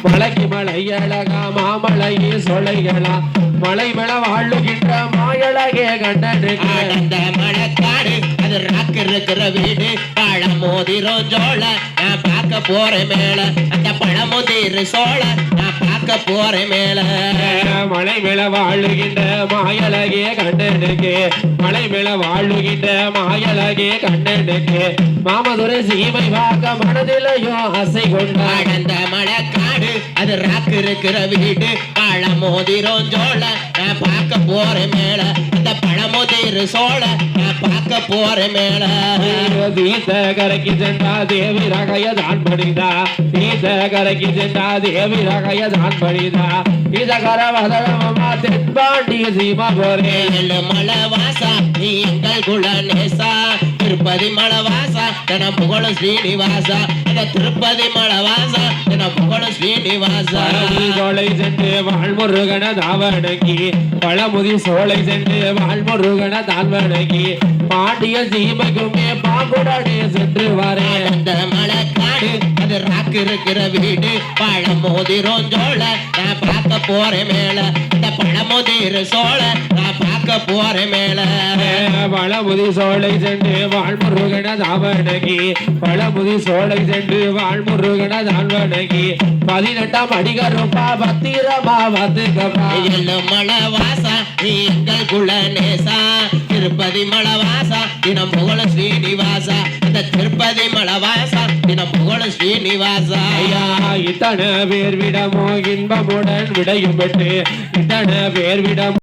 மலைக்கு மலை அழகா மாமலையே சொலைகளா மலை மேல வாழுகின்ற மாயழகே கண்டனுக்கு அந்த மலைக்காடு அது ராக்கு இருக்கிற வீடு பழமோதிரம் சோழ நான் பார்க்க போறேன் மேல அந்த பழமோதிர சோழ நான் பார்க்க போறேன் மேல மலை மேல வாழுகின்ற மாயழகே கண்டனுக்கு மலை மேல வாழுகின்ற மாயழகே கண்டனுக்கு மாமதுரை சீமை பார்க்க மனதிலையோ ஆசை கொண்டான் அந்த மலைக்காடு அது ராக்கு இருக்கிற வீடு பழமோதிரம் சோழ நான் பார்க்க போறேன் மேல அந்த பழமோதிர சோழ நான் பார்க்க போறேன் மேல சீத கரைக்கு சென்றா தேவி ரகைய தான் படிதா சீத கரைக்கு சென்றா தேவி ரகைய தான் படிதா இத கரவதரமா தென்பாண்டி சீமா போரே மலை வாசா நீ எங்கள் குலநேசா திருப்பதி மலை வாசா தன புகழ ஸ்ரீனிவாசா அந்த திருப்பதி மலை வாசா தன புகழ ஸ்ரீனிவாசா சோலை சென்று வாழ்முருகன தாவணங்கி பழமுதி சோலை சென்று வாழ்முருகன தாழ்வணங்கி பாண்டிய சீமைக்குமே பாங்குடனே சென்று வரேன் அந்த மலைக்காடு அது ராக்கு இருக்கிற வீடு பழமோதிரம் சோழ நான் பார்க்க போறேன் மேல இந்த பழமோதிர சோழ நான் பார்க்க போறேன் மேல பழமுதி சோலை சென்று வாழ்முருகன தாவணங்கி பழமுதி சோலை சென்று வாழ்முருகன தாழ்வணங்கி 18ஆம் அடிகருப்பா பத்திரமா வந்துக்கப்பா மலை வாசா நீ எங்கள் குலநேசா திருப்பதி மலை வாசா தினம் புகழ ஸ்ரீனிவாசா அந்த திருப்பதி மலை வாசா தினம் புகழ ஸ்ரீனிவாசா ஐயா இத்தனை பேர் விடமோ இன்பமுடன் விடையும் பெற்று இத்தனை பேர் விடம்